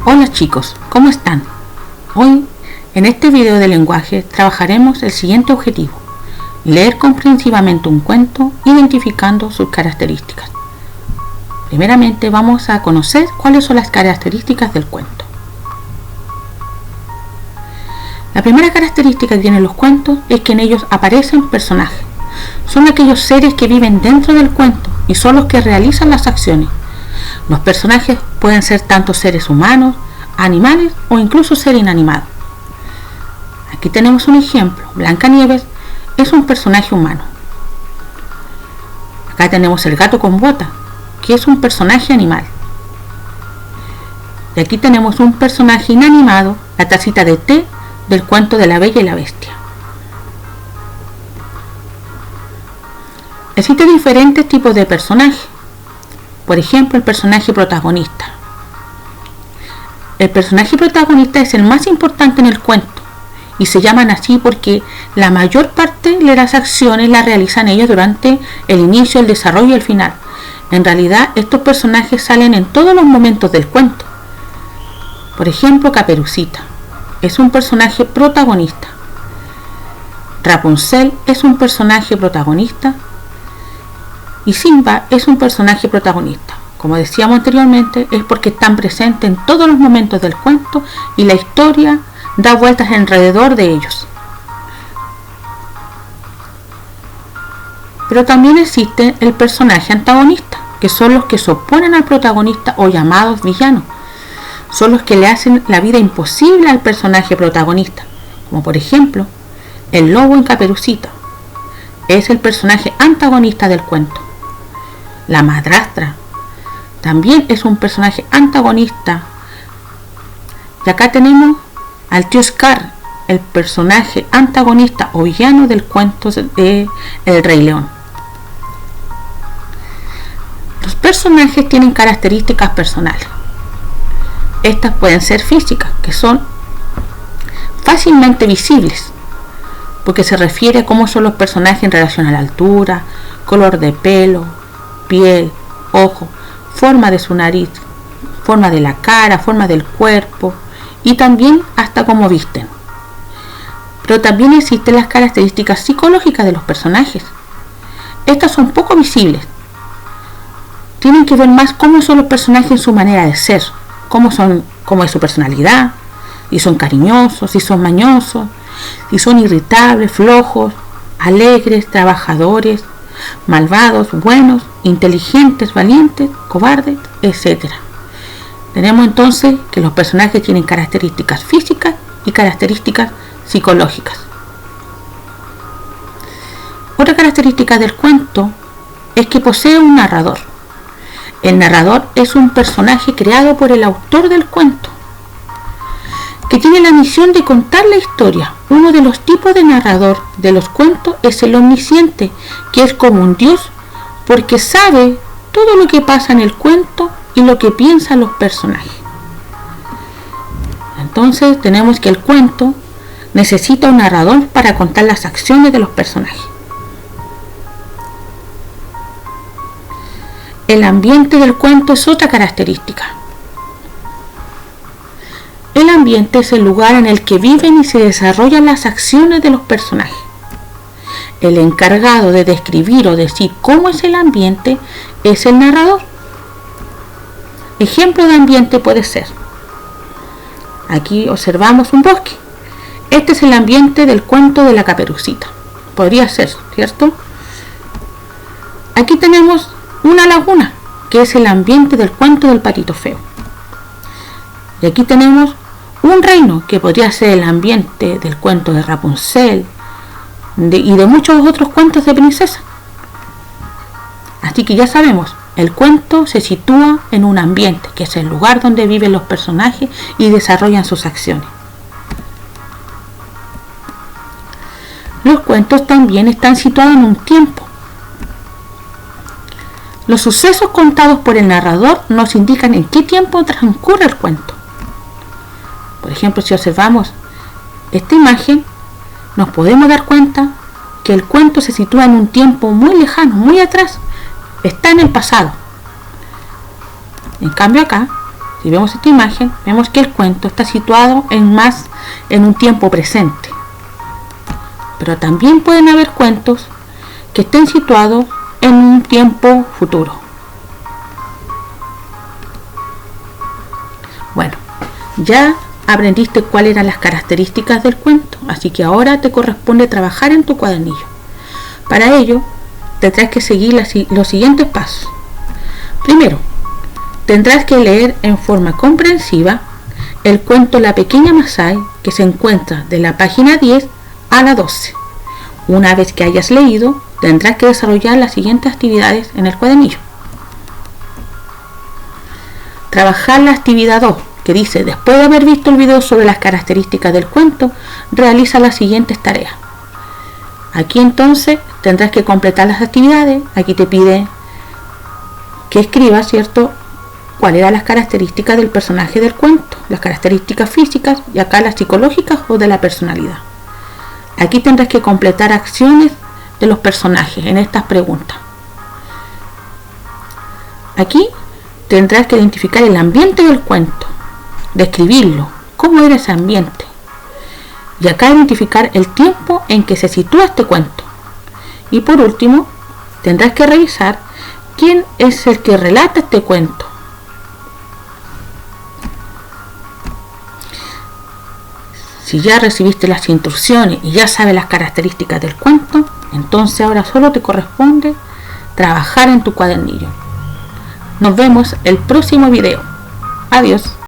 Hola chicos, ¿cómo están? Hoy, en este video de lenguaje, trabajaremos el siguiente objetivo: leer comprensivamente un cuento identificando sus características. Primeramente vamos a conocer cuáles son las características del cuento. La primera característica que tienen los cuentos es que en ellos aparecen personajes. Son aquellos seres que viven dentro del cuento y son los que realizan las acciones. Los personajes pueden ser tanto seres humanos, animales o incluso ser inanimados. Aquí tenemos un ejemplo. Blancanieves es un personaje humano. Acá tenemos el gato con bota, que es un personaje animal. Y aquí tenemos un personaje inanimado, la tacita de té del cuento de la Bella y la Bestia. Existen diferentes tipos de personajes. Por ejemplo, el personaje protagonista. El personaje protagonista es el más importante en el cuento y se llaman así porque la mayor parte de las acciones las realizan ellos durante el inicio, el desarrollo y el final. En realidad, estos personajes salen en todos los momentos del cuento. Por ejemplo, Caperucita es un personaje protagonista. Rapunzel es un personaje protagonista. Y Simba es un personaje protagonista. Como decíamos anteriormente, es porque están presentes en todos los momentos del cuento y la historia da vueltas alrededor de ellos. Pero también existe el personaje antagonista, que son los que se oponen al protagonista o llamados villanos. Son los que le hacen la vida imposible al personaje protagonista, como por ejemplo el lobo en Caperucita. Es el personaje antagonista del cuento. La madrastra también es un personaje antagonista. Y acá tenemos al tío Scar, el personaje antagonista o villano del cuento de El Rey León. Los personajes tienen características personales. Estas pueden ser físicas, que son fácilmente visibles, porque se refiere a cómo son los personajes en relación a la altura, color de pelo, piel, ojo, forma de su nariz, forma de la cara, forma del cuerpo y también hasta cómo visten. Pero también existen las características psicológicas de los personajes. Estas son poco visibles. Tienen que ver más cómo son los personajes en su manera de ser, cómo es su personalidad, si son cariñosos, si son mañosos, si son irritables, flojos, alegres, trabajadores, malvados, buenos, inteligentes, valientes, cobardes, etc. Tenemos entonces que los personajes tienen características físicas y características psicológicas. Otra característica del cuento es que posee un narrador. El narrador es un personaje creado por el autor del cuento, que tiene la misión de contar la historia. Uno de los tipos de narrador de los cuentos es el omnisciente, que es como un dios, porque sabe todo lo que pasa en el cuento y lo que piensan los personajes. Entonces tenemos que el cuento necesita un narrador para contar las acciones de los personajes. El ambiente del cuento es otra característica. El ambiente es el lugar en el que viven y se desarrollan las acciones de los personajes. El encargado de describir o decir cómo es el ambiente es el narrador. Ejemplo de ambiente puede ser: aquí observamos un bosque. Este es el ambiente del cuento de la Caperucita. Podría ser, ¿cierto? Aquí tenemos una laguna, que es el ambiente del cuento del Patito Feo. Y aquí tenemos un reino, que podría ser el ambiente del cuento de Rapunzel y de muchos otros cuentos de princesa. Así que ya sabemos, el cuento se sitúa en un ambiente, que es el lugar donde viven los personajes y desarrollan sus acciones. Los cuentos también están situados en un tiempo. Los sucesos contados por el narrador nos indican en qué tiempo transcurre el cuento. Por ejemplo, si observamos esta imagen, nos podemos dar cuenta que el cuento se sitúa en un tiempo muy lejano, muy atrás, está en el pasado. En cambio acá Si vemos esta imagen, vemos que el cuento está situado en un tiempo presente. Pero también pueden haber cuentos que estén situados en un tiempo futuro. Bueno, ya aprendiste cuáles eran las características del cuento, así que ahora te corresponde trabajar en tu cuadernillo. Para ello, tendrás que seguir los siguientes pasos. Primero, tendrás que leer en forma comprensiva el cuento La pequeña Masai, que se encuentra de la página 10 a la 12. Una vez que hayas leído, tendrás que desarrollar las siguientes actividades en el cuadernillo. Trabajar la actividad 2, que dice: después de haber visto el video sobre las características del cuento, realiza las siguientes tareas. Aquí entonces tendrás que completar las actividades. Aquí te pide que escribas, ¿cierto?, cuáles eran las características del personaje del cuento, las características físicas y acá las psicológicas o de la personalidad. Aquí tendrás que completar acciones de los personajes en estas preguntas. Aquí tendrás que identificar el ambiente del cuento, describirlo, cómo era ese ambiente. Y acá identificar el tiempo en que se sitúa este cuento. Y por último, tendrás que revisar quién es el que relata este cuento. Si ya recibiste las instrucciones y ya sabes las características del cuento, entonces ahora solo te corresponde trabajar en tu cuadernillo. Nos vemos el próximo video. Adiós.